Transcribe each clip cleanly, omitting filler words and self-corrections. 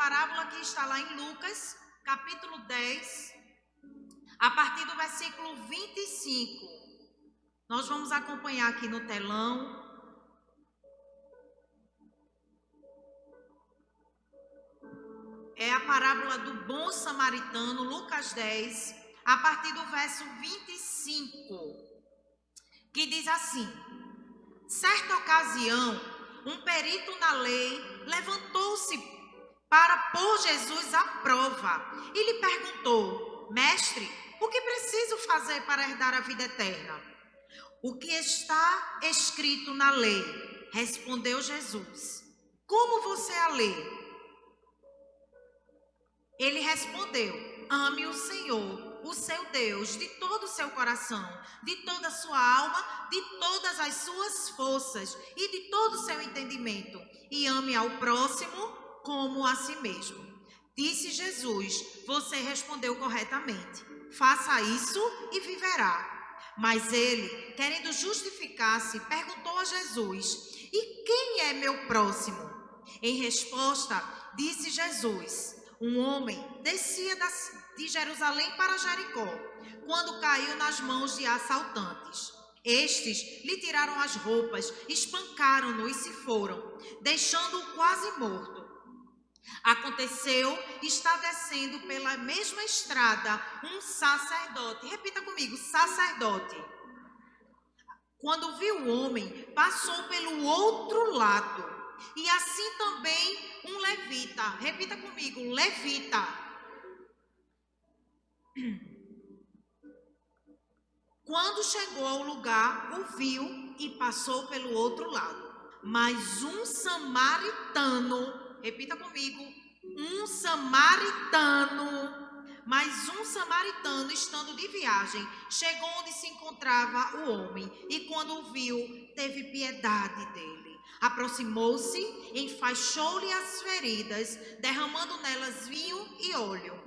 parábola que está lá em Lucas, capítulo 10, a partir do versículo 25. Nós vamos acompanhar aqui no telão. É a parábola do bom samaritano, Lucas 10, a partir do verso 25, que diz assim: certa ocasião, um perito na lei levantou-se para pôr Jesus à prova e lhe perguntou: mestre, o que preciso fazer para herdar a vida eterna? O que está escrito na lei? Respondeu Jesus. Como você a lê? Ele respondeu: ame o Senhor, o seu Deus, de todo o seu coração, de toda a sua alma, de todas as suas forças e de todo o seu entendimento, e ame ao próximo como a si mesmo. Disse Jesus: você respondeu corretamente. Faça isso e viverá. Mas ele, querendo justificar-se, perguntou a Jesus: e quem é meu próximo? Em resposta, disse Jesus: um homem descia de Jerusalém para Jericó, quando caiu nas mãos de assaltantes. Estes lhe tiraram as roupas, espancaram-no e se foram, deixando-o quase morto. Aconteceu, está descendo pela mesma estrada um sacerdote. Repita comigo: sacerdote. Quando viu o homem, passou pelo outro lado. E assim também um levita. Repita comigo: levita. Quando chegou ao lugar, o viu e passou pelo outro lado. Mas um samaritano, repita comigo, mas um samaritano, estando de viagem, chegou onde se encontrava o homem, e quando o viu, teve piedade dele. Aproximou-se, enfaixou-lhe as feridas, derramando nelas vinho e óleo.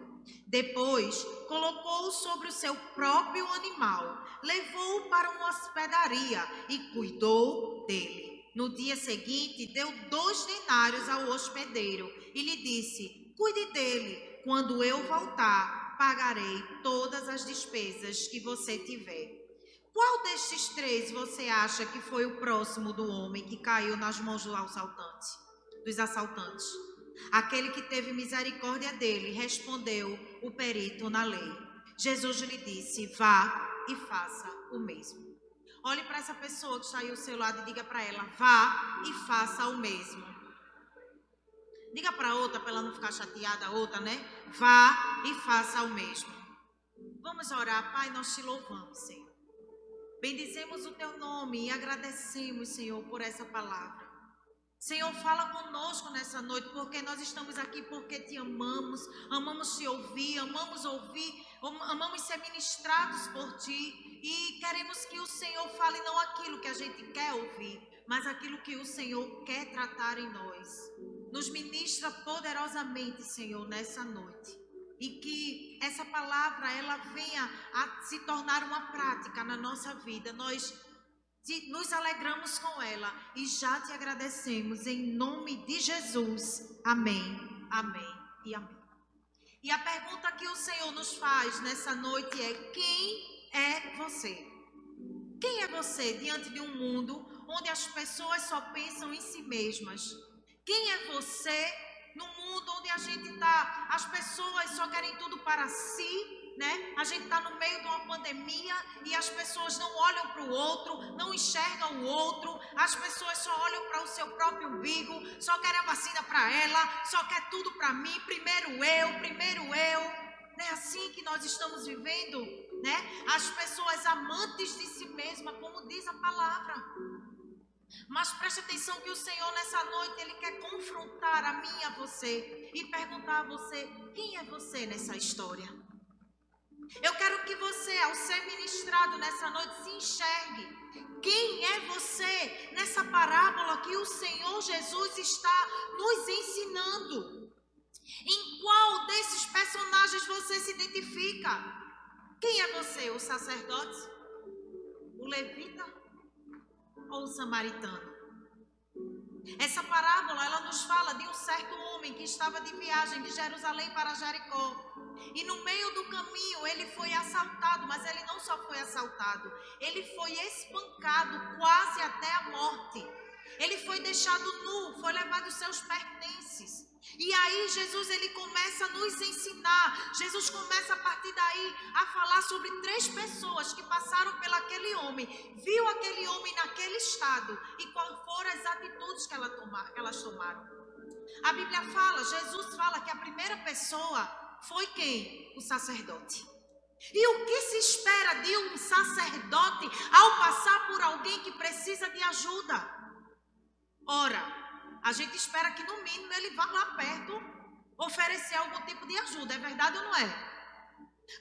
Depois, colocou-o sobre o seu próprio animal, levou-o para uma hospedaria e cuidou dele. No dia seguinte, deu 2 denários ao hospedeiro e lhe disse: cuide dele, quando eu voltar, pagarei todas as despesas que você tiver. Qual destes 3 você acha que foi o próximo do homem que caiu nas mãos dos assaltantes? Aquele que teve misericórdia dele, respondeu o perito na lei. Jesus lhe disse: vá e faça o mesmo. Olhe para essa pessoa que está aí ao seu lado e diga para ela: vá e faça o mesmo. Diga para outra, para ela não ficar chateada, a outra, né? Vá e faça o mesmo. Vamos orar. Pai, nós te louvamos, Senhor. Bendizemos o teu nome e agradecemos, Senhor, por essa palavra. Senhor, fala conosco nessa noite, porque nós estamos aqui porque te amamos, amamos te ouvir, amamos ser ministrados por ti, e queremos que o Senhor fale não aquilo que a gente quer ouvir, mas aquilo que o Senhor quer tratar em nós. Nos ministra poderosamente, Senhor, nessa noite, e que essa palavra ela venha a se tornar uma prática na nossa vida. Nós nos alegramos com ela e já te agradecemos em nome de Jesus. Amém, amém e amém. E a pergunta que o Senhor nos faz nessa noite é: quem é você? Quem é você diante de um mundo onde as pessoas só pensam em si mesmas? Quem é você no mundo onde a gente está, as pessoas só querem tudo para si? Né? A gente está no meio de uma pandemia e as pessoas não olham para o outro, não enxergam o outro, as pessoas só olham para o seu próprio umbigo, só querem a vacina para ela, só quer tudo para mim, primeiro eu. Não é assim que nós estamos vivendo, né? As pessoas amantes de si mesma, como diz a palavra. Mas preste atenção que o Senhor nessa noite, Ele quer confrontar a mim e a você e perguntar a você: quem é você nessa história? Eu quero que você, ao ser ministrado nessa noite, se enxergue. Quem é você nessa parábola que o Senhor Jesus está nos ensinando? Em qual desses personagens você se identifica? Quem é você? O sacerdote? O levita? Ou o samaritano? Essa parábola, ela nos fala de um certo homem que estava de viagem de Jerusalém para Jericó. E no meio do caminho ele foi assaltado, mas ele não só foi assaltado, ele foi espancado quase até a morte. Ele foi deixado nu, foi levado os seus pertences. E aí Jesus, ele começa a nos ensinar. Jesus começa a partir daí a falar sobre 3 pessoas que passaram pelo aquele homem, viu aquele homem naquele estado e quais foram as atitudes que elas tomaram. A Bíblia fala, Jesus fala que a primeira pessoa foi quem? O sacerdote. E o que se espera de um sacerdote ao passar por alguém que precisa de ajuda? Ora, a gente espera que no mínimo ele vá lá perto oferecer algum tipo de ajuda, é verdade ou não é?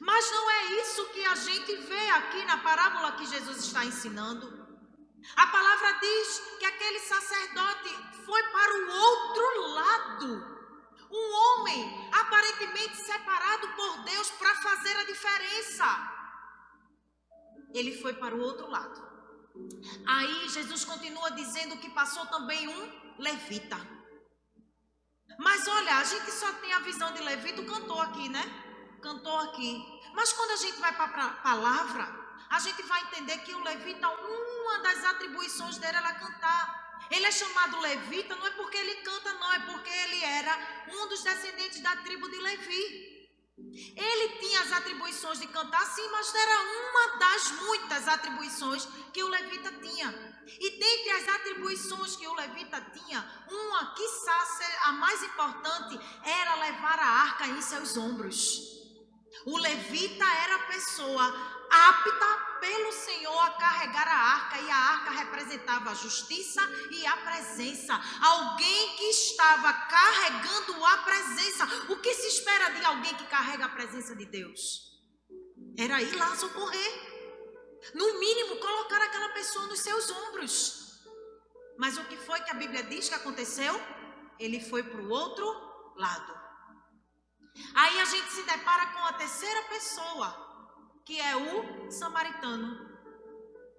Mas não é isso que a gente vê aqui na parábola que Jesus está ensinando. A palavra diz que aquele sacerdote foi para o outro lado. Um homem aparentemente separado por Deus para fazer a diferença. Ele foi para o outro lado. Aí Jesus continua dizendo que passou também um levita. Mas olha, a gente só tem a visão de levita, o cantor aqui, né? Cantou aqui. Mas quando a gente vai para a palavra, a gente vai entender que o levita, uma das atribuições dele era cantar. Ele é chamado levita, não é porque ele canta, não, é porque ele era um dos descendentes da tribo de Levi. Ele tinha as atribuições de cantar, sim, mas era uma das muitas atribuições que o levita tinha. E dentre as atribuições que o levita tinha, uma, quiçá a mais importante, era levar a arca em seus ombros. O levita era a pessoa apta pelo Senhor a carregar a arca, e a arca representava a justiça e a presença. Alguém que estava carregando a presença. O que se espera de alguém que carrega a presença de Deus? Era ir lá socorrer. No mínimo, colocar aquela pessoa nos seus ombros. Mas o que foi que a Bíblia diz que aconteceu? Ele foi para o outro lado. Aí a gente se depara com a terceira pessoa, que é o samaritano.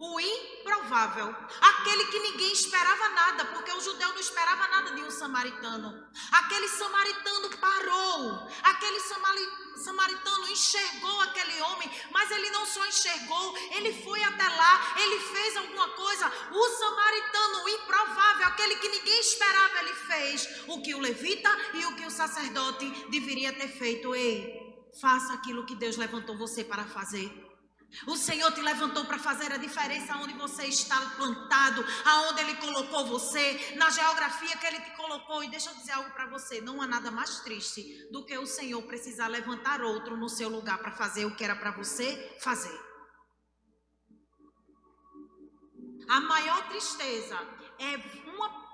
O improvável. Aquele que ninguém esperava nada, porque o judeu não esperava nada de um samaritano. Aquele samaritano parou. Aquele samaritano enxergou aquele homem, mas ele não só enxergou, ele foi até lá, ele fez alguma coisa. O samaritano, o improvável, aquele que ninguém esperava, ele fez o que o levita e o que o sacerdote deveria ter feito. Ei, faça aquilo que Deus levantou você para fazer. O Senhor te levantou para fazer a diferença onde você está plantado, aonde Ele colocou você, na geografia que Ele te colocou. E deixa eu dizer algo para você, não há nada mais triste do que o Senhor precisar levantar outro no seu lugar para fazer o que era para você fazer. A maior tristeza é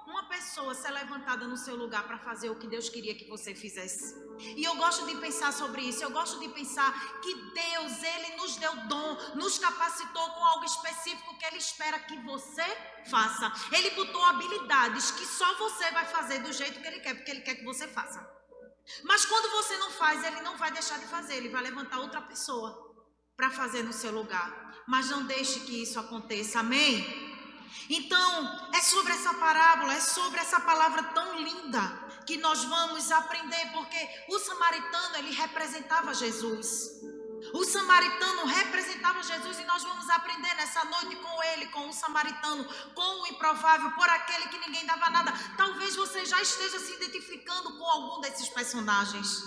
uma pessoa ser levantada no seu lugar para fazer o que Deus queria que você fizesse. E eu gosto de pensar sobre isso. Eu gosto de pensar que Deus, Ele nos deu dom, nos capacitou com algo específico que Ele espera que você faça. Ele botou habilidades que só você vai fazer do jeito que Ele quer, porque Ele quer que você faça. Mas quando você não faz, Ele não vai deixar de fazer. Ele vai levantar outra pessoa para fazer no seu lugar. Mas não deixe que isso aconteça. Amém? Então, é sobre essa parábola, é sobre essa palavra tão linda que nós vamos aprender, porque o samaritano, ele representava Jesus. O samaritano representava Jesus e nós vamos aprender nessa noite com ele, com o samaritano, com o improvável, por aquele que ninguém dava nada. Talvez você já esteja se identificando com algum desses personagens.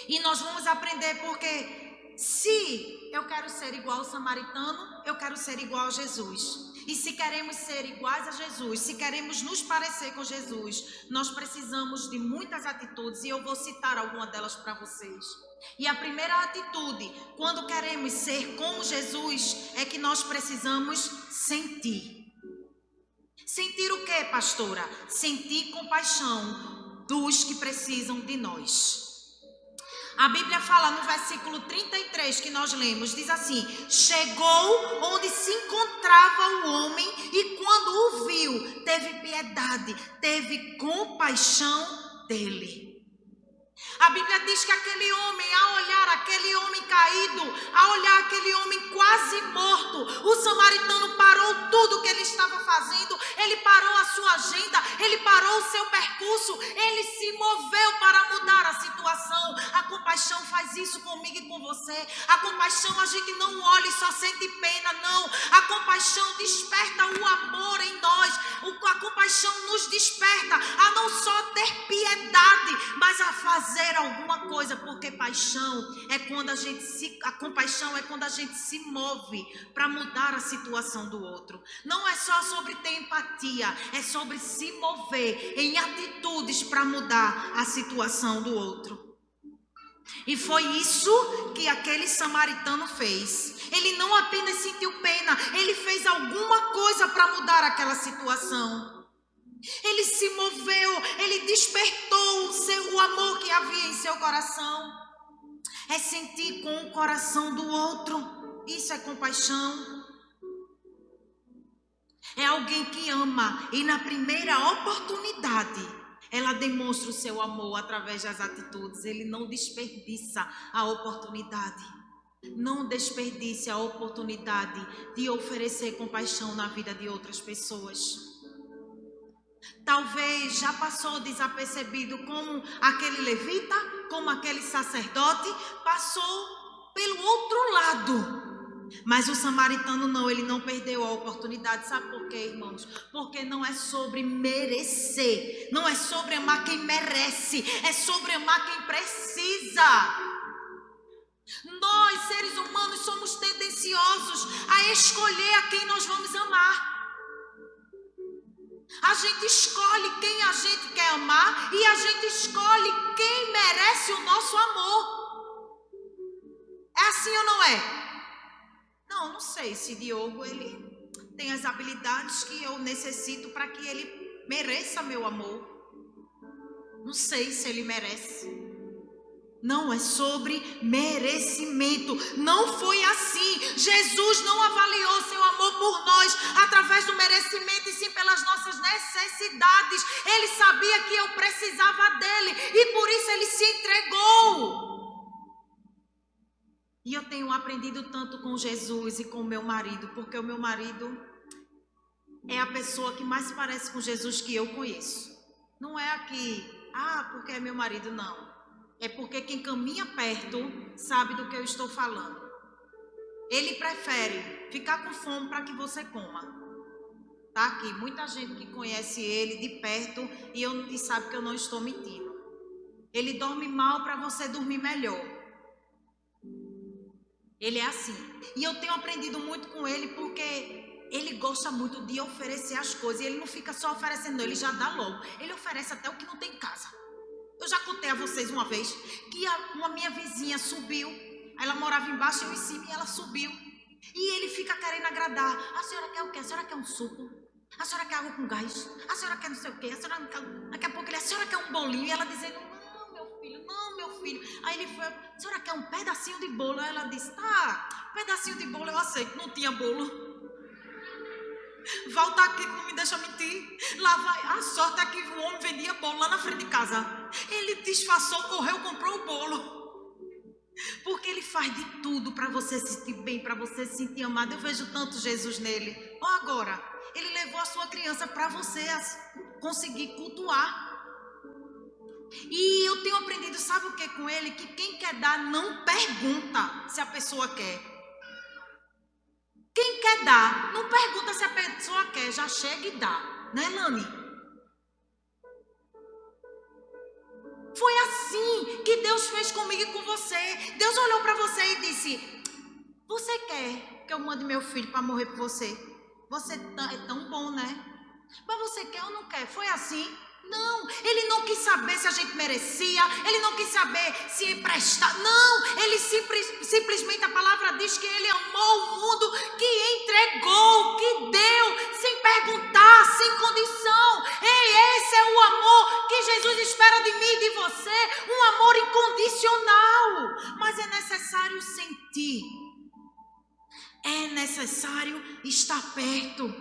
E nós vamos aprender porque se eu quero ser igual ao samaritano, eu quero ser igual a Jesus. E se queremos ser iguais a Jesus, se queremos nos parecer com Jesus, nós precisamos de muitas atitudes e eu vou citar algumas delas para vocês. E a primeira atitude, quando queremos ser como Jesus, é que nós precisamos sentir. Sentir o quê, pastora? Sentir compaixão dos que precisam de nós. A Bíblia fala no versículo 33 que nós lemos, diz assim: chegou onde se encontrava o homem e quando o viu, teve piedade, teve compaixão dele. A Bíblia diz que aquele homem, ao olhar aquele homem caído, ao olhar aquele homem quase morto, o samaritano parou tudo o que ele estava fazendo, ele parou a sua agenda, ele parou o seu percurso, ele se moveu para mudar a situação. A compaixão faz isso comigo e com você. A compaixão, a gente não olha e só sente pena, não. A compaixão desperta o amor em nós. A compaixão nos desperta a não só ter piedade, mas a fazer alguma coisa, porque paixão é quando a compaixão é quando a gente se move para mudar a situação do outro. Não é só sobre ter empatia, é sobre se mover em atitudes para mudar a situação do outro. E foi isso que aquele samaritano fez. Ele não apenas sentiu pena, ele fez alguma coisa para mudar aquela situação. Ele se moveu, ele despertou o amor que havia em seu coração. É sentir com o coração do outro. Isso é compaixão. É alguém que ama e na primeira oportunidade ela demonstra o seu amor através das atitudes. Ele não desperdiça a oportunidade. Não desperdice a oportunidade de oferecer compaixão na vida de outras pessoas. Talvez já passou desapercebido como aquele levita, como aquele sacerdote, passou pelo outro lado. Mas o samaritano não, ele não perdeu a oportunidade. Sabe por quê, irmãos? Porque não é sobre merecer, não é sobre amar quem merece, é sobre amar quem precisa. Nós, seres humanos, somos tendenciosos a escolher a quem nós vamos amar. A gente escolhe quem a gente quer amar e a gente escolhe quem merece o nosso amor. É assim ou não é? Não sei se Diogo ele tem as habilidades que eu necessito para que ele mereça meu amor. Não sei se ele merece. Não é sobre merecimento. Não foi assim. Jesus não avaliou seu amor por nós através do merecimento, e sim pelas nossas necessidades. Ele sabia que eu precisava dele e por isso ele se entregou. E eu tenho aprendido tanto com Jesus e com o meu marido, porque o meu marido é a pessoa que mais parece com Jesus que eu conheço. Não é aqui, porque é meu marido, não. É porque quem caminha perto sabe do que eu estou falando. Ele prefere ficar com fome para que você coma. Tá aqui, muita gente que conhece ele de perto e sabe que eu não estou mentindo. Ele dorme mal para você dormir melhor. Ele é assim. E eu tenho aprendido muito com ele porque ele gosta muito de oferecer as coisas. E ele não fica só oferecendo, não, ele já dá logo. Ele oferece até o que não tem em casa. Eu já contei a vocês uma vez que uma minha vizinha subiu. Ela morava embaixo e eu em cima e ela subiu. E ele fica querendo agradar. A senhora quer o quê? A senhora quer um suco? A senhora quer água com gás? A senhora quer não sei o quê? A senhora não quer... Daqui a pouco a senhora quer um bolinho? E ela dizendo, não, meu filho. Aí ele foi, a senhora quer um pedacinho de bolo? Aí ela disse, tá, pedacinho de bolo eu aceito. Não tinha bolo. Volta aqui que não me deixa mentir. Lá vai, a sorte é que o homem vendia bolo lá na frente de casa. Ele disfarçou, correu, comprou o bolo. Porque ele faz de tudo para você se sentir bem, para você se sentir amado. Eu vejo tanto Jesus nele. Agora, ele levou a sua criança para você conseguir cultuar. E eu tenho aprendido, sabe o que com ele? Que quem quer dar não pergunta se a pessoa quer. Quem quer dar, não pergunta se a pessoa quer, já chega e dá. Né, Lani? Foi assim que Deus fez comigo e com você. Deus olhou para você e disse, você quer que eu mande meu filho para morrer por você? Você é tão bom, né? Mas você quer ou não quer? Foi assim? Não, ele não quis saber se a gente merecia, ele não quis saber se emprestar, não, ele simplesmente a palavra diz que ele amou o mundo, que entregou, que deu, sem perguntar, sem condição. Ei, esse é o amor que Jesus espera de mim e de você, um amor incondicional, mas é necessário sentir, é necessário estar perto,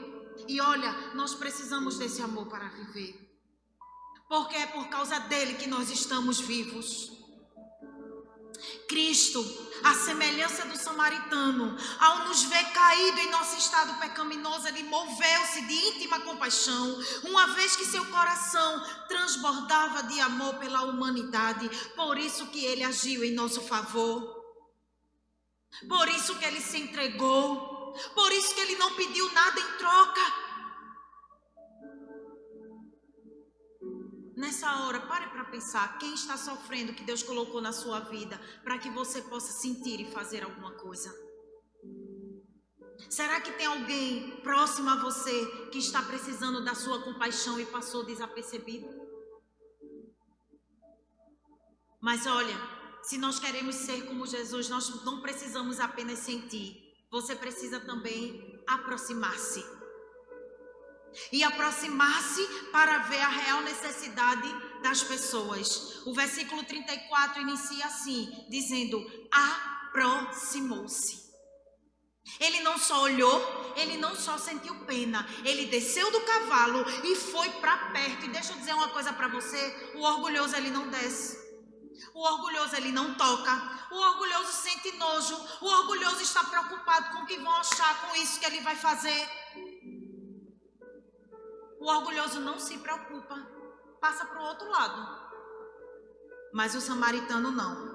e olha, nós precisamos desse amor para viver. Porque é por causa dele que nós estamos vivos. Cristo, a semelhança do samaritano, ao nos ver caído em nosso estado pecaminoso, ele moveu-se de íntima compaixão, uma vez que seu coração transbordava de amor pela humanidade. Por isso que ele agiu em nosso favor, por isso que ele se entregou, por isso que ele não pediu nada em troca. Nessa hora, pare para pensar, quem está sofrendo que Deus colocou na sua vida para que você possa sentir e fazer alguma coisa? Será que tem alguém próximo a você que está precisando da sua compaixão e passou desapercebido? Mas olha, se nós queremos ser como Jesus, nós não precisamos apenas sentir, você precisa também aproximar-se. E aproximar-se para ver a real necessidade das pessoas. O versículo 34 inicia assim, dizendo: aproximou-se. Ele não só olhou, ele não só sentiu pena, ele desceu do cavalo e foi para perto. E deixa eu dizer uma coisa para você, o orgulhoso ele não desce. O orgulhoso ele não toca. O orgulhoso sente nojo. O orgulhoso está preocupado com o que vão achar com isso que ele vai fazer. O orgulhoso não se preocupa, passa para o outro lado. Mas o samaritano não.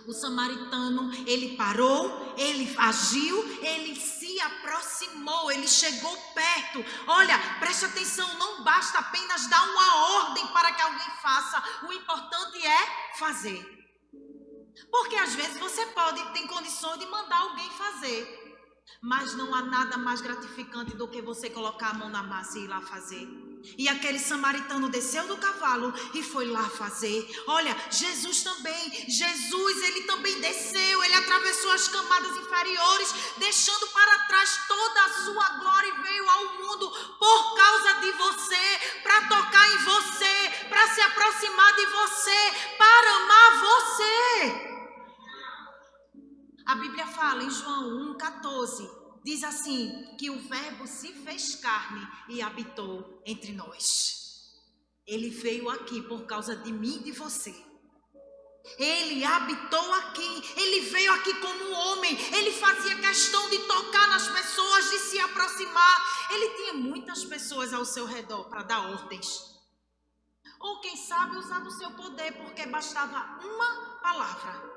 O samaritano, ele parou, ele agiu, ele se aproximou, ele chegou perto. Olha, preste atenção, não basta apenas dar uma ordem para que alguém faça. O importante é fazer. Porque às vezes você tem condições de mandar alguém fazer. Mas não há nada mais gratificante do que você colocar a mão na massa e ir lá fazer. E aquele samaritano desceu do cavalo e foi lá fazer. Olha, Jesus também. Jesus, ele também desceu. Ele atravessou as camadas inferiores, deixando para trás toda a sua glória e veio ao mundo por causa de você, para tocar em você, para se aproximar de você, para amar você. A Bíblia fala em João 1,14, diz assim, que o verbo se fez carne e habitou entre nós. Ele veio aqui por causa de mim e de você. Ele habitou aqui, ele veio aqui como um homem, ele fazia questão de tocar nas pessoas, de se aproximar. Ele tinha muitas pessoas ao seu redor para dar ordens. Ou quem sabe usar do seu poder, porque bastava uma palavra.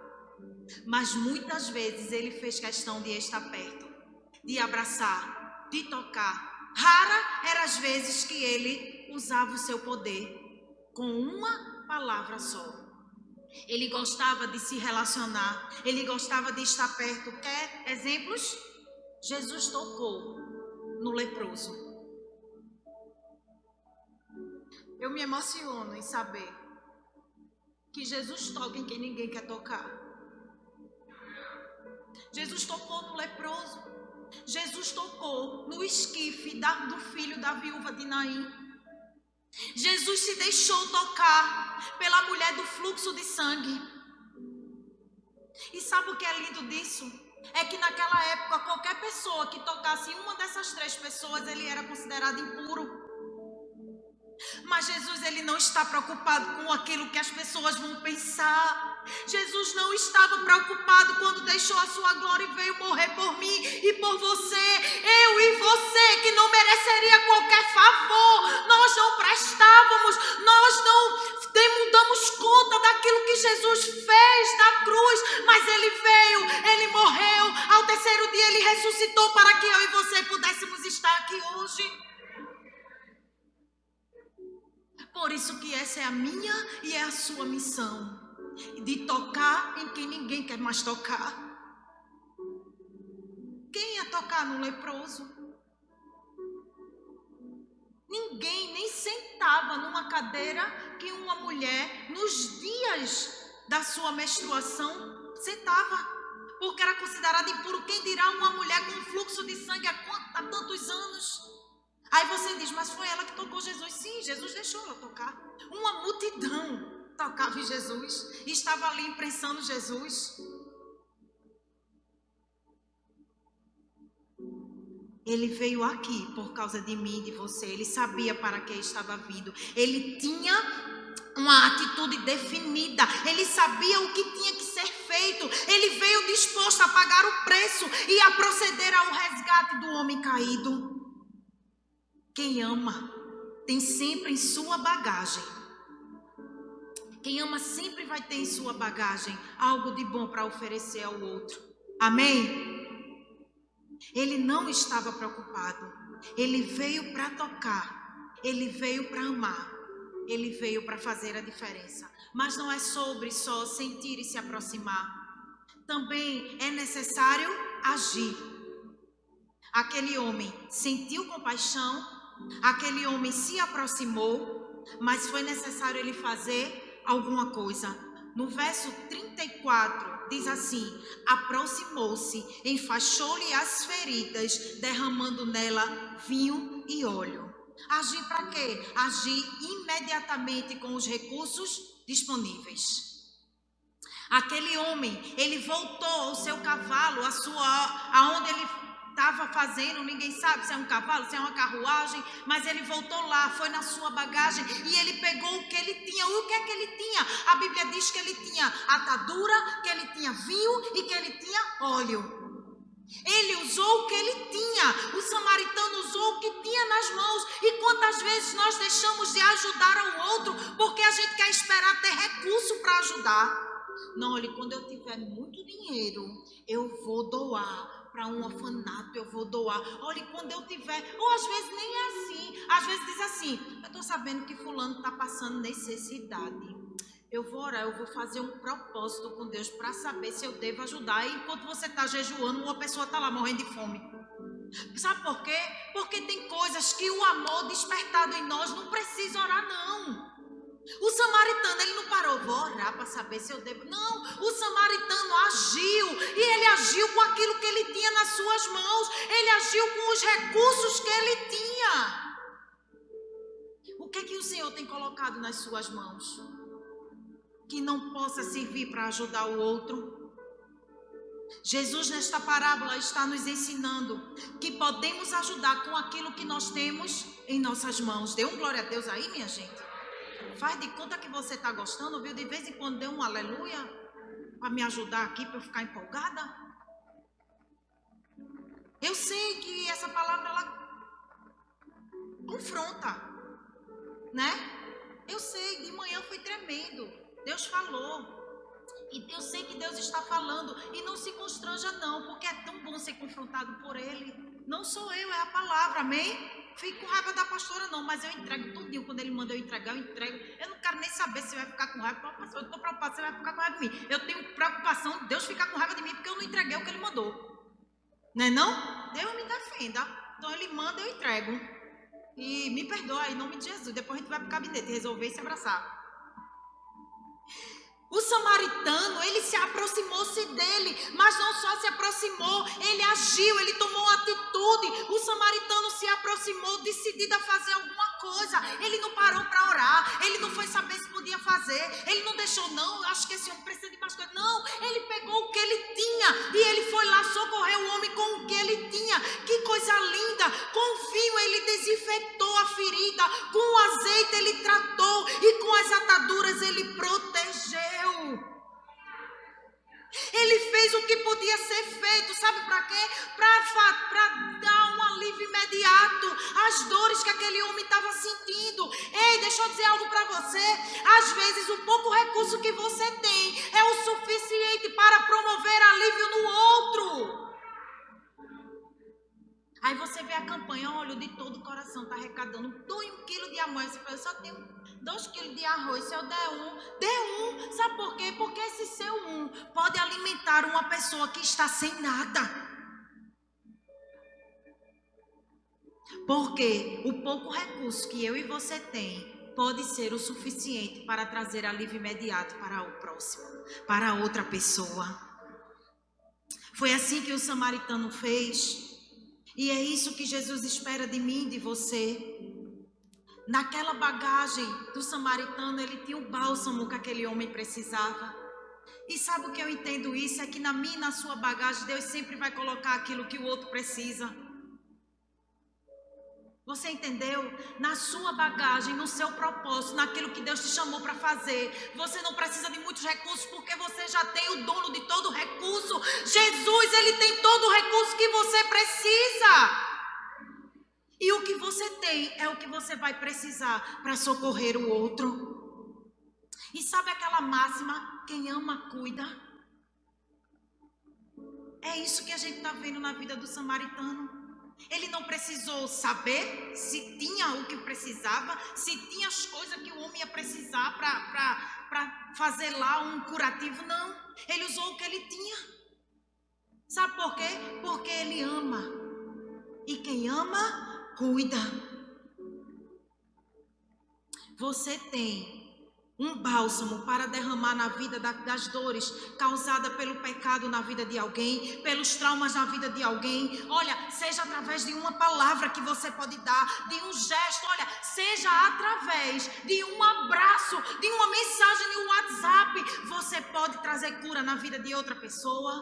Mas muitas vezes ele fez questão de estar perto, de abraçar, de tocar. Rara eram as vezes que ele usava o seu poder com uma palavra só. Ele gostava de se relacionar, ele gostava de estar perto. Quer exemplos? Jesus tocou no leproso. Eu me emociono em saber que Jesus toca em quem ninguém quer tocar. Jesus tocou no leproso. Jesus tocou no esquife do filho da viúva de Naim. Jesus se deixou tocar pela mulher do fluxo de sangue. E sabe o que é lindo disso? É que naquela época qualquer pessoa que tocasse uma dessas três pessoas, ele era considerado impuro. Mas Jesus, ele não está preocupado com aquilo que as pessoas vão pensar. Jesus não estava preocupado quando deixou a sua glória e veio morrer por mim e por você. Eu e você que não mereceria qualquer favor. Nós não prestávamos, nós não damos conta daquilo que Jesus fez na cruz. Mas ele veio, ele morreu. Ao terceiro dia ele ressuscitou para que eu e você pudéssemos estar aqui hoje. Por isso que essa é a minha e é a sua missão. De tocar em quem ninguém quer mais tocar. Quem ia tocar no leproso? Ninguém nem sentava numa cadeira que uma mulher, nos dias da sua menstruação, sentava. Porque era considerada impuro. Quem dirá uma mulher com fluxo de sangue há tantos anos? Aí você diz, mas foi ela que tocou Jesus. Sim, Jesus deixou ela tocar. Uma multidão tocava em Jesus e estava ali imprensando Jesus. Ele veio aqui por causa de mim e de você. Ele sabia para que estava vindo. Ele tinha uma atitude definida. Ele sabia o que tinha que ser feito. Ele veio disposto a pagar o preço e a proceder ao resgate do homem caído. Quem ama tem sempre em sua bagagem. Quem ama sempre vai ter em sua bagagem algo de bom para oferecer ao outro. Amém? Ele não estava preocupado. Ele veio para tocar. Ele veio para amar. Ele veio para fazer a diferença. Mas não é sobre só sentir e se aproximar. Também é necessário agir. Aquele homem sentiu compaixão. Aquele homem se aproximou. Mas foi necessário ele fazer alguma coisa. No verso 34 diz assim: aproximou-se, enfaixou-lhe as feridas, derramando nela vinho e óleo. Agir para quê? Agir imediatamente com os recursos disponíveis. Aquele homem, ele voltou ao seu cavalo, aonde ele estava fazendo, ninguém sabe se é um cavalo, se é uma carruagem, mas ele voltou lá, foi na sua bagagem e ele pegou o que ele tinha. O que é que ele tinha? A Bíblia diz que ele tinha atadura, que ele tinha vinho e que ele tinha óleo. Ele usou o que ele tinha. O samaritano usou o que tinha nas mãos. E quantas vezes nós deixamos de ajudar ao outro porque a gente quer esperar ter recurso para ajudar? Não, olha, quando eu tiver muito dinheiro, eu vou doar para um orfanato, eu vou doar. Olha, quando eu tiver... Ou às vezes nem é assim. Às vezes diz assim: eu estou sabendo que fulano está passando necessidade. Eu vou orar, eu vou fazer um propósito com Deus para saber se eu devo ajudar. E enquanto você está jejuando, uma pessoa está lá morrendo de fome. Sabe por quê? Porque tem coisas que o amor despertado em nós não precisa orar, não. O samaritano, ele não parou, vou orar para saber se eu devo. Não, o samaritano agiu. E ele agiu com aquilo que ele tinha nas suas mãos. Ele agiu com os recursos que ele tinha. O que é que o Senhor tem colocado nas suas mãos que não possa servir para ajudar o outro? Jesus, nesta parábola, está nos ensinando que podemos ajudar com aquilo que nós temos em nossas mãos. Dê um glória a Deus aí, minha gente. Faz de conta que você está gostando, viu? De vez em quando dê um aleluia para me ajudar aqui, para eu ficar empolgada. Eu sei que essa palavra, ela confronta, né? Eu sei, de manhã foi tremendo. Deus falou. E eu sei que Deus está falando. E não se constranja não, porque é tão bom ser confrontado por Ele. Não sou eu, é a palavra, amém? Fico com raiva da pastora não, mas eu entrego tudinho. Quando ele manda eu entregar, eu entrego. Eu não quero nem saber se vai ficar com raiva. Eu estou preocupada se vai ficar com raiva de mim. Eu tenho preocupação de Deus ficar com raiva de mim, porque eu não entreguei o que Ele mandou. Não é não? Deus me defenda. Então Ele manda, eu entrego. E me perdoa em nome de Jesus. Depois a gente vai para o gabinete resolver e se abraçar. O samaritano, ele se aproximou-se dele, mas não só se aproximou, ele agiu, ele tomou uma atitude. O samaritano se aproximou, decidido a fazer alguma coisa. Ele não parou para orar, ele não foi saber se podia fazer, ele não deixou, não, eu acho que esse homem precisa de mais coisa. Não, ele pegou o que ele tinha e ele foi lá socorrer o homem com o que ele tinha. Que coisa linda! Com vinho ele desinfetou a ferida, com o azeite ele tratou e com as ataduras ele protegeu. Ele fez o que podia ser feito, sabe para quê? Para dar um alívio imediato às dores que aquele homem estava sentindo. Ei, deixa eu dizer algo para você. Às vezes o pouco recurso que você tem é o suficiente para promover alívio no outro. Aí você vê a campanha, olha, de todo o coração está arrecadando, doe 1 quilo de arroz. Você fala, eu só tenho 2 quilos de arroz, se eu der um, dê um. Sabe por quê? Porque esse seu um pode alimentar uma pessoa que está sem nada. Porque o pouco recurso que eu e você tem pode ser o suficiente para trazer alívio imediato para o próximo, para outra pessoa. Foi assim que o samaritano fez. E é isso que Jesus espera de mim e de você. Naquela bagagem do samaritano, ele tinha o bálsamo que aquele homem precisava. E sabe o que eu entendo isso? É que na minha e na sua bagagem, Deus sempre vai colocar aquilo que o outro precisa. Você entendeu? Na sua bagagem, no seu propósito, naquilo que Deus te chamou para fazer. Você não precisa de muitos recursos, porque você já tem o dono de todo recurso. Jesus, Ele tem todo o recurso que você precisa. E o que você tem é o que você vai precisar para socorrer o outro. E sabe aquela máxima, quem ama, cuida? É isso que a gente está vendo na vida do samaritano. Ele não precisou saber se tinha o que precisava, se tinha as coisas que o homem ia precisar para fazer lá um curativo. Não, ele usou o que ele tinha. Sabe por quê? Porque ele ama. E quem ama, cuida. Você tem um bálsamo para derramar na vida das dores causadas pelo pecado na vida de alguém, pelos traumas na vida de alguém. Olha, seja através de uma palavra que você pode dar, de um gesto, olha, seja através de um abraço, de uma mensagem no WhatsApp, você pode trazer cura na vida de outra pessoa.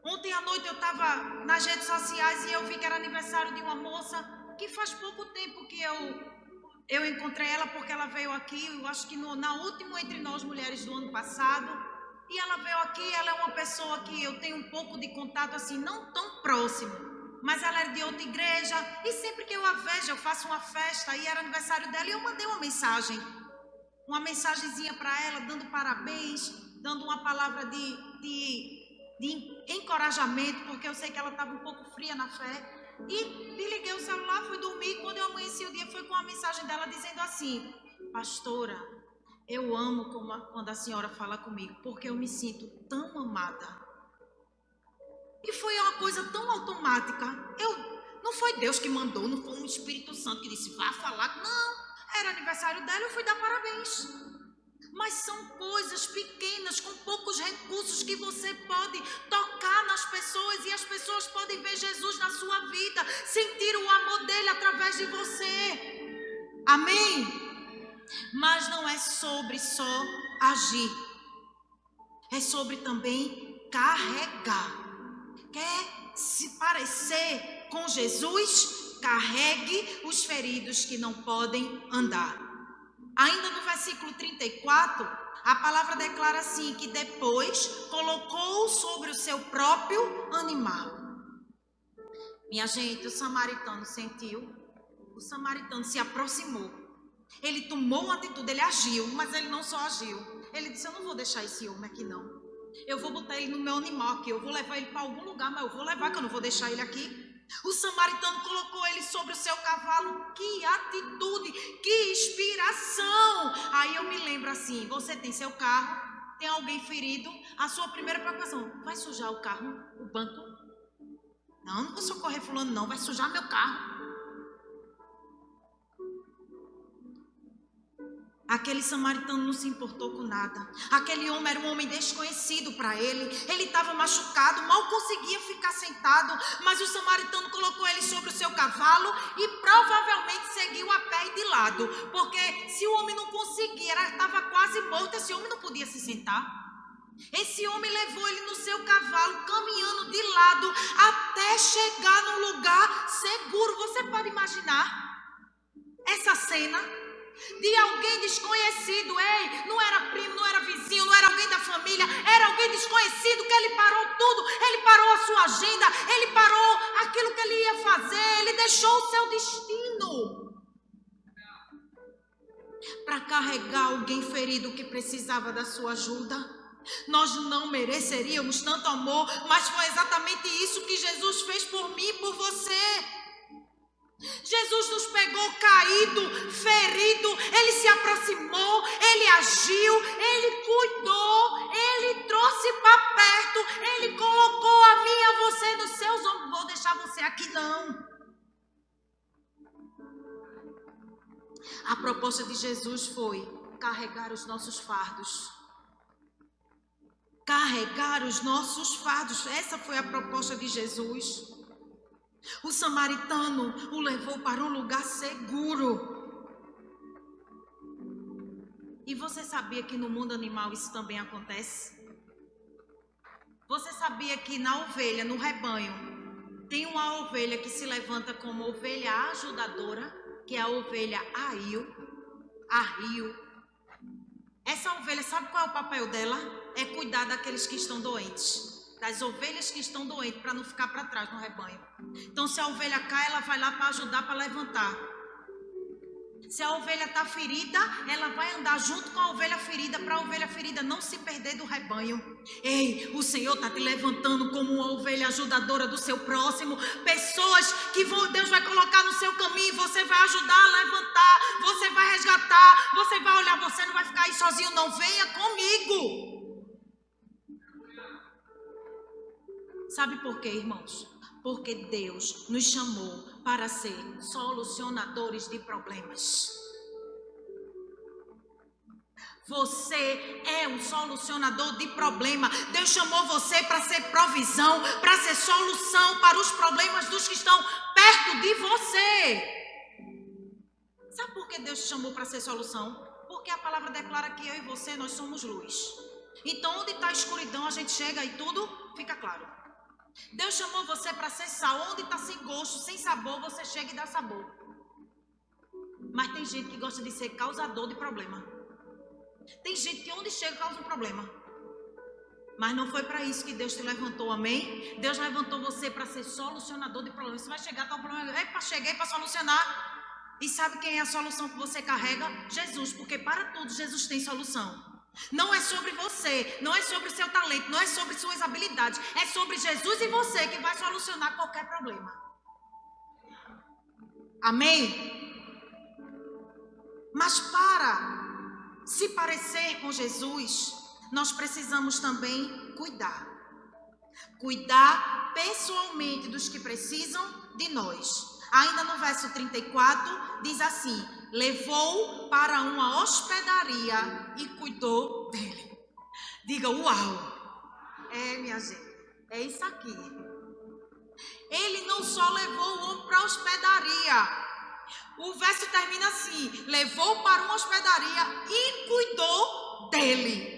Ontem à noite eu estava nas redes sociais e eu vi que era aniversário de uma moça que faz pouco tempo que eu encontrei ela, porque ela veio aqui, eu acho que na última Entre Nós Mulheres do ano passado. E ela veio aqui, ela é uma pessoa que eu tenho um pouco de contato, assim, não tão próximo. Mas ela é de outra igreja. E sempre que eu a vejo, eu faço uma festa, e era aniversário dela, e eu mandei uma mensagenzinha para ela, dando parabéns, dando uma palavra de encorajamento, porque eu sei que ela estava um pouco fria na fé. E desliguei o celular, fui dormir. Quando eu amanheci o dia, foi com a mensagem dela dizendo assim: pastora, eu amo quando a senhora fala comigo, porque eu me sinto tão amada. E foi uma coisa tão automática. Não foi Deus que mandou, não foi um Espírito Santo que disse, vá falar. Não, era aniversário dela, eu fui dar parabéns. Mas são coisas pequenas, com poucos recursos, que você pode tocar nas pessoas, e as pessoas podem ver Jesus na sua vida, sentir o amor dele através de você. Amém? Mas não é sobre só agir, é sobre também carregar. Quer se parecer com Jesus? Carregue os feridos que não podem andar. Ainda no versículo 34, a palavra declara assim, que depois colocou sobre o seu próprio animal. Minha gente, o samaritano sentiu, o samaritano se aproximou. Ele tomou uma atitude, ele agiu, mas ele não só agiu. Ele disse, eu não vou deixar esse homem aqui não. Eu vou botar ele no meu animal aqui, eu vou levar ele para algum lugar, mas eu vou levar, que eu não vou deixar ele aqui. O samaritano colocou ele sobre o seu cavalo. Que atitude, que inspiração. Aí eu me lembro assim, você tem seu carro, tem alguém ferido, a sua primeira preocupação, vai sujar o carro, o banco? Não vou socorrer fulano não, vai sujar meu carro. Aquele samaritano não se importou com nada. Aquele homem era um homem desconhecido para ele. Ele estava machucado, mal conseguia ficar sentado. Mas o samaritano colocou ele sobre o seu cavalo e provavelmente seguiu a pé e de lado. Porque se o homem não conseguia, estava quase morto, esse homem não podia se sentar. Esse homem levou ele no seu cavalo, caminhando de lado, até chegar num lugar seguro. Você pode imaginar essa cena? De alguém desconhecido, não era primo, não era vizinho, não era alguém da família, era alguém desconhecido, que ele parou tudo, ele parou a sua agenda, ele parou aquilo que ele ia fazer, ele deixou o seu destino para carregar alguém ferido que precisava da sua ajuda. Nós não mereceríamos tanto amor, mas foi exatamente isso que Jesus fez por mim e por você. Jesus nos pegou caído, ferido, ele se aproximou, ele agiu, ele cuidou, ele trouxe para perto, ele colocou a mim e a você nos seus ombros. Não vou deixar você aqui não. A proposta de Jesus foi carregar os nossos fardos. Carregar os nossos fardos. Essa foi a proposta de Jesus. O samaritano o levou para um lugar seguro. E você sabia que no mundo animal isso também acontece? Você sabia que na ovelha, no rebanho, Tem uma ovelha que se levanta como ovelha ajudadora, que é a ovelha Arrio. Essa ovelha, sabe qual é o papel dela? É cuidar daqueles que estão doentes, das ovelhas que estão doentes, para não ficar para trás no rebanho. Então, se a ovelha cai, ela vai lá para ajudar, para levantar. Se a ovelha está ferida, ela vai andar junto com a ovelha ferida, para a ovelha ferida não se perder do rebanho. Ei, o Senhor está te levantando como uma ovelha ajudadora do seu próximo. Pessoas que Deus vai colocar no seu caminho, você vai ajudar a levantar, você vai resgatar, você vai olhar, você não vai ficar aí sozinho, não. Venha comigo. Sabe por quê, irmãos? Porque Deus nos chamou para ser solucionadores de problemas. Você é um solucionador de problema. Deus chamou você para ser provisão, para ser solução para os problemas dos que estão perto de você. Sabe por que Deus te chamou para ser solução? Porque a palavra declara que eu e você, nós somos luz. Então, onde está a escuridão, a gente chega e tudo fica claro. Deus chamou você para ser sal. Onde está sem gosto, sem sabor, você chega e dá sabor. Mas tem gente que gosta de ser causador de problema. Tem gente que onde chega causa um problema. Mas não foi para isso que Deus te levantou, amém? Deus levantou você para ser solucionador de problemas. Você vai chegar com o problema, cheguei para solucionar. E sabe quem é a solução que você carrega? Jesus, porque para tudo Jesus tem solução. Não é sobre você, não é sobre seu talento, não é sobre suas habilidades. É sobre Jesus e você que vai solucionar qualquer problema. Amém? Mas para se parecer com Jesus, nós precisamos também cuidar. Cuidar pessoalmente dos que precisam de nós. Ainda no verso 34, diz assim: levou para uma hospedaria e cuidou dele. Diga, uau! É, minha gente, é isso aqui. Ele não só levou o homem para a hospedaria. O verso termina assim: levou para uma hospedaria e cuidou dele.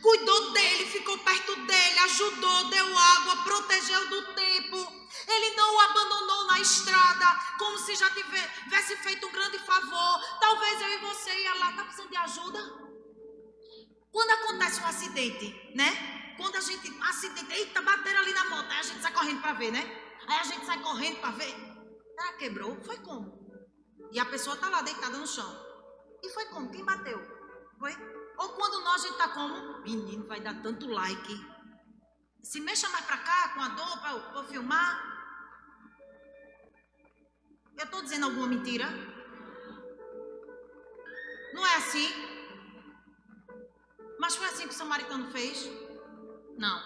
Cuidou dele, ficou perto dele, ajudou, deu água, protegeu do tempo. Ele não o abandonou na estrada, como se já tivesse feito um grande favor. Talvez eu e você ia lá, tá precisando de ajuda? Quando acontece um acidente, né? Quando a gente acidente, eita, bateram ali na moto, aí a gente sai correndo para ver, né? Aí a gente sai correndo para ver. Ela quebrou? Foi como? E a pessoa tá lá deitada no chão. E foi como? Quem bateu? Foi? Ou quando nós a gente tá como? Menino, vai dar tanto like. Se mexa mais pra cá com a dor pra filmar. Eu tô dizendo alguma mentira? Não é assim? Mas foi assim que o samaritano fez? Não.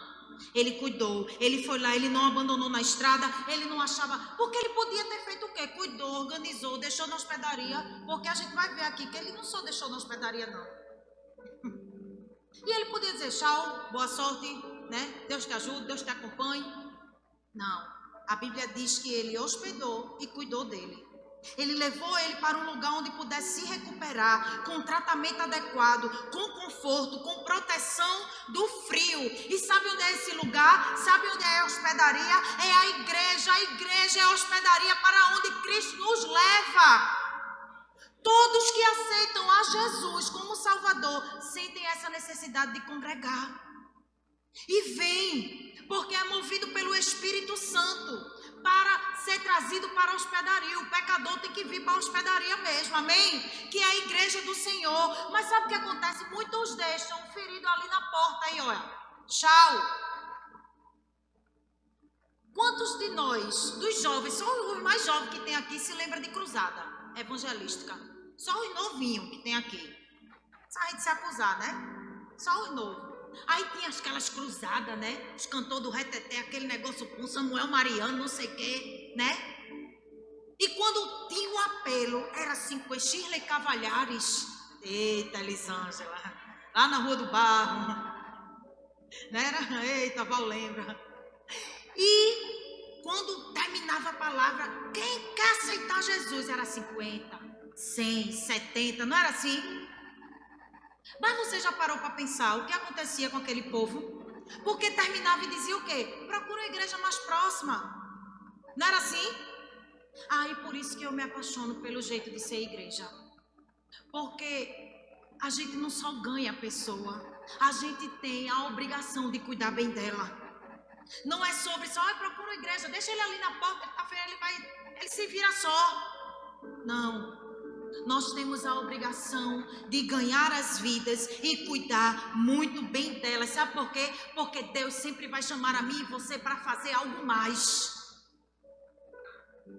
Ele cuidou, ele foi lá, ele não abandonou na estrada, ele não achava... Porque ele podia ter feito o quê? Cuidou, organizou, deixou na hospedaria. Porque a gente vai ver aqui que ele não só deixou na hospedaria, não. E ele podia dizer, tchau, boa sorte, né? Deus te ajude, Deus te acompanhe. Não. A Bíblia diz que ele hospedou e cuidou dele. Ele levou ele para um lugar onde pudesse se recuperar, com tratamento adequado, com conforto, com proteção do frio. E sabe onde é esse lugar? Sabe onde é a hospedaria? É a igreja. A igreja é a hospedaria para onde Cristo nos leva. Todos que aceitam a Jesus como Salvador sentem essa necessidade de congregar. E vem, porque é movido pelo Espírito Santo para ser trazido para a hospedaria. O pecador tem que vir para a hospedaria mesmo, amém? Que é a igreja do Senhor. Mas sabe o que acontece? Muitos deixam o ferido ali na porta aí, olha. Tchau. Quantos de nós, dos jovens, só os mais jovens que tem aqui, se lembra de cruzada evangelística? Só os novinhos que tem aqui. Só a gente se acusar, né? Só os novos. Aí tinha aquelas cruzadas, né? Os cantores do reteté, aquele negócio com Samuel Mariano, não sei o quê, né? E quando tinha o apelo, era assim com Shirley Cavalhares. Eita, Elisângela. Lá na Rua do Barro. Não era? Eita, Val lembra. E quando terminava a palavra, quem quer aceitar Jesus? Era 50, 100, 70, não era assim? Mas você já parou para pensar o que acontecia com aquele povo? Porque terminava e dizia o quê? Procura a igreja mais próxima. Não era assim? E por isso que eu me apaixono pelo jeito de ser igreja. Porque a gente não só ganha a pessoa, a gente tem a obrigação de cuidar bem dela. Não é sobre só, procura a igreja, deixa ele ali na porta, ele se vira só. Não. Nós temos a obrigação de ganhar as vidas e cuidar muito bem delas. Sabe por quê? Porque Deus sempre vai chamar a mim e você para fazer algo mais.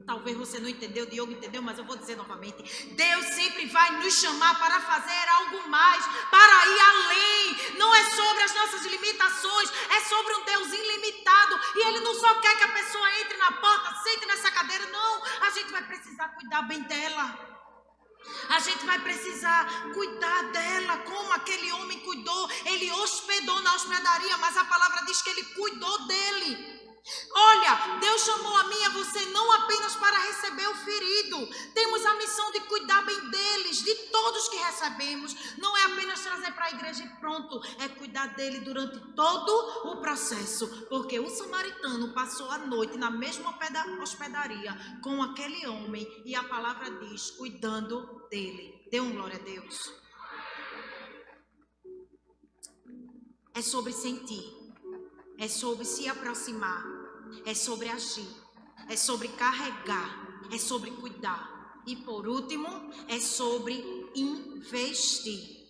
Talvez você não entendeu, Diogo entendeu, mas eu vou dizer novamente. Deus sempre vai nos chamar para fazer algo mais, para ir além. Não é sobre as nossas limitações, é sobre um Deus ilimitado. E Ele não só quer que a pessoa entre na porta, sente nessa cadeira. Não, a gente vai precisar cuidar bem dela. A gente vai precisar cuidar dela como aquele homem cuidou. Ele hospedou na hospedaria, mas a palavra diz que ele cuidou dele. Olha, Deus chamou a mim e a você não apenas para receber o ferido. Temos a missão de cuidar bem deles, de todos que recebemos. Não é apenas trazer para a igreja e pronto. É cuidar dele durante todo o processo. Porque o samaritano passou a noite na mesma hospedaria com aquele homem. E a palavra diz, cuidando dele. Dê um glória a Deus. É sobre sentir. É sobre se aproximar, é sobre agir, é sobre carregar, é sobre cuidar. E por último, é sobre investir.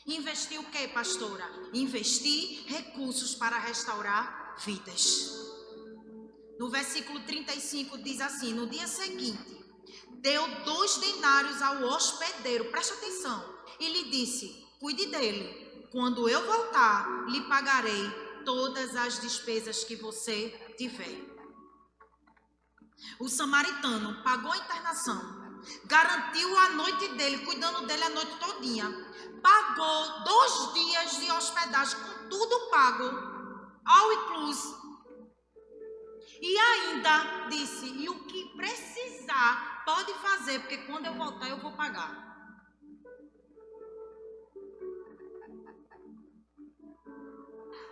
Investir o quê, pastora? Investir recursos para restaurar vidas. No versículo 35 diz assim, no dia seguinte, deu 2 denários ao hospedeiro, preste atenção, e lhe disse, cuide dele, quando eu voltar, lhe pagarei todas as despesas que você tiver. O samaritano pagou a internação, garantiu a noite dele, cuidando dele a noite todinha, pagou 2 dias de hospedagem, com tudo pago, all inclusive, e ainda disse, e o que precisar, pode fazer, porque quando eu voltar eu vou pagar.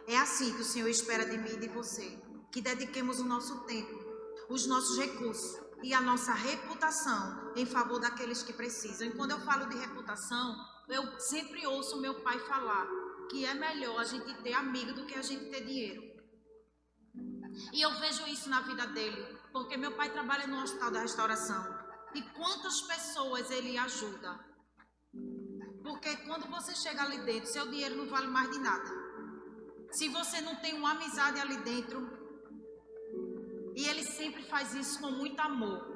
É assim que o Senhor espera de mim e de você, que dediquemos o nosso tempo, os nossos recursos e a nossa reputação em favor daqueles que precisam. E quando eu falo de reputação, eu sempre ouço meu pai falar que é melhor a gente ter amigo do que a gente ter dinheiro. E eu vejo isso na vida dele, porque meu pai trabalha no Hospital da Restauração. E quantas pessoas ele ajuda. Porque quando você chega ali dentro, seu dinheiro não vale mais de nada. Se você não tem uma amizade ali dentro, e ele sempre faz isso com muito amor,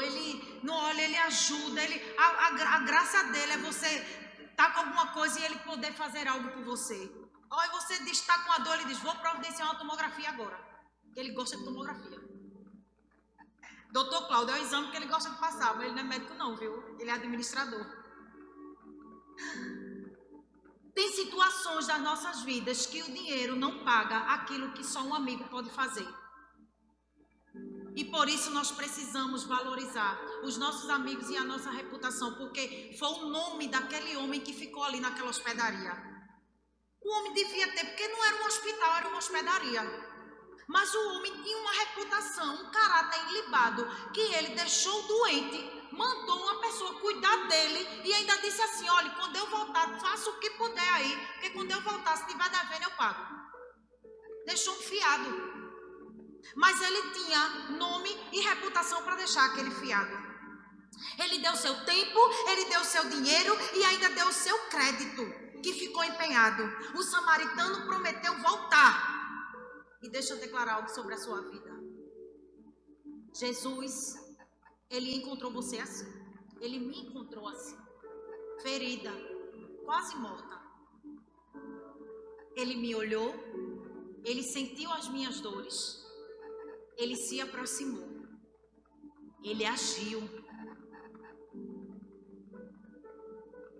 ele não olha, ele ajuda, a graça dele é você estar com alguma coisa e ele poder fazer algo por você. Ou você está com a dor, ele diz, vou providenciar uma tomografia agora, ele gosta de tomografia. Doutor Cláudio, é o exame que ele gosta de passar, mas ele não é médico não, viu? Ele é administrador. Tem situações das nossas vidas que o dinheiro não paga aquilo que só um amigo pode fazer. E por isso nós precisamos valorizar os nossos amigos e a nossa reputação, porque foi o nome daquele homem que ficou ali naquela hospedaria. O homem devia ter, porque não era um hospital, era uma hospedaria. Mas o homem tinha uma reputação, um caráter ilibado, que ele deixou doente, mandou uma pessoa cuidar dele e ainda disse assim, olha, quando eu voltar, faça o que puder aí, porque quando eu voltar, se tiver devendo, eu pago. Deixou um fiado. Mas ele tinha nome e reputação para deixar aquele fiado. Ele deu seu tempo, ele deu seu dinheiro e ainda deu seu crédito, que ficou empenhado. O samaritano prometeu voltar. E deixa eu declarar algo sobre a sua vida. Jesus, ele encontrou você assim. Ele me encontrou assim. Ferida, quase morta. Ele me olhou, ele sentiu as minhas dores. Ele se aproximou. Ele agiu.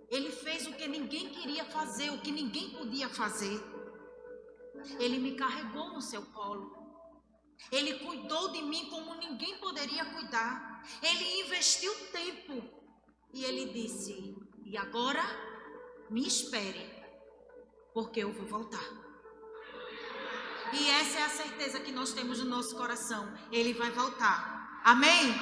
Ele fez o que ninguém queria fazer, o que ninguém podia fazer. Ele me carregou no seu colo. Ele cuidou de mim como ninguém poderia cuidar. Ele investiu tempo. E ele disse, e agora me espere, porque eu vou voltar. E essa é a certeza que nós temos no nosso coração. Ele vai voltar. Amém?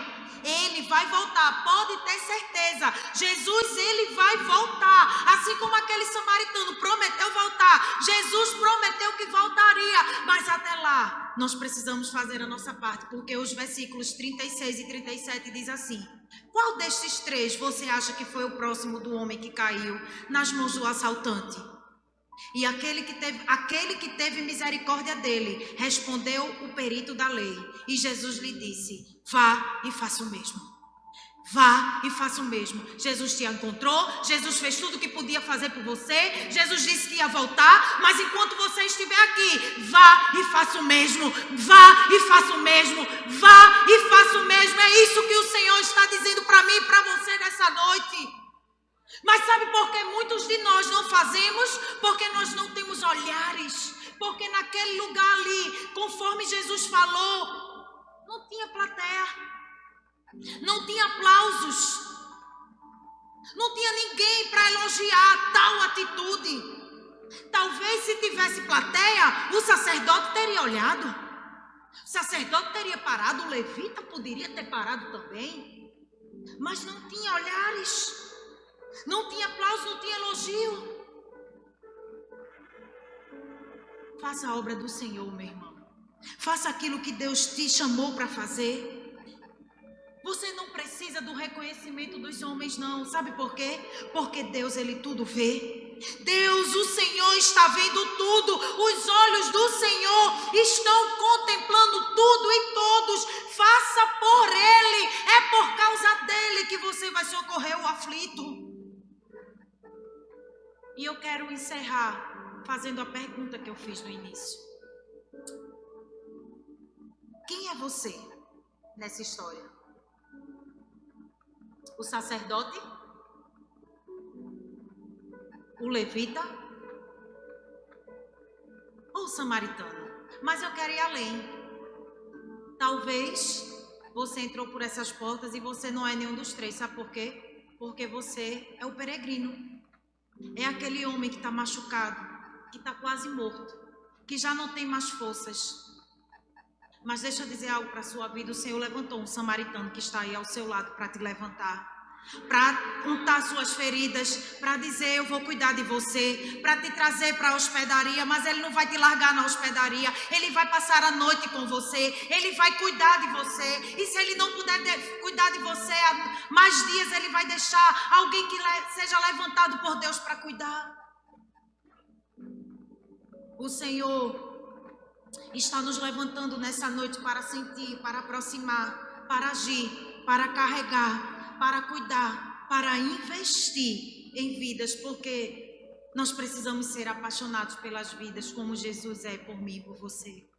Ele vai voltar, pode ter certeza. Jesus, ele vai voltar. Assim como aquele samaritano prometeu voltar. Jesus prometeu que voltaria. Mas até lá, nós precisamos fazer a nossa parte. Porque os versículos 36 e 37 diz assim: qual destes três você acha que foi o próximo do homem que caiu nas mãos do assaltante? E aquele que teve misericórdia dele, respondeu o perito da lei. E Jesus lhe disse: vá e faça o mesmo. Vá e faça o mesmo. Jesus te encontrou, Jesus fez tudo o que podia fazer por você, Jesus disse que ia voltar, mas enquanto você estiver aqui, vá e faça o mesmo, vá e faça o mesmo, vá e faça o mesmo. É isso que o Senhor está dizendo para mim e para você nessa noite. Mas sabe por que muitos de nós não fazemos? Porque nós não temos olhares. Porque naquele lugar ali, conforme Jesus falou, não tinha plateia, não tinha aplausos, não tinha ninguém para elogiar tal atitude. Talvez se tivesse plateia, o sacerdote teria olhado, o sacerdote teria parado, o levita poderia ter parado também. Mas não tinha olhares. Não tinha aplauso, não tinha elogio. Faça a obra do Senhor, meu irmão. Faça aquilo que Deus te chamou para fazer. Você não precisa do reconhecimento dos homens, não. Sabe por quê? Porque Deus, ele tudo vê. Deus, o Senhor, está vendo tudo. Os olhos do Senhor estão contemplando tudo e todos. Faça por Ele. É por causa dele que você vai socorrer o aflito. E eu quero encerrar fazendo a pergunta que eu fiz no início. Quem é você nessa história? O sacerdote? O levita? Ou o samaritano? Mas eu quero ir além. Talvez você entrou por essas portas e você não é nenhum dos três. Sabe por quê? Porque você é o peregrino. É aquele homem que está machucado, que está quase morto, que já não tem mais forças. Mas deixa eu dizer algo para a sua vida. O Senhor levantou um samaritano que está aí ao seu lado para te levantar, para untar suas feridas, para dizer: eu vou cuidar de você, para te trazer para a hospedaria. Mas ele não vai te largar na hospedaria, ele vai passar a noite com você, ele vai cuidar de você. E se ele não puder cuidar de você há mais dias, ele vai deixar alguém que seja levantado por Deus para cuidar. O Senhor está nos levantando nessa noite para sentir, para aproximar, para agir, para carregar, para cuidar, para investir em vidas, porque nós precisamos ser apaixonados pelas vidas como Jesus é por mim e por você.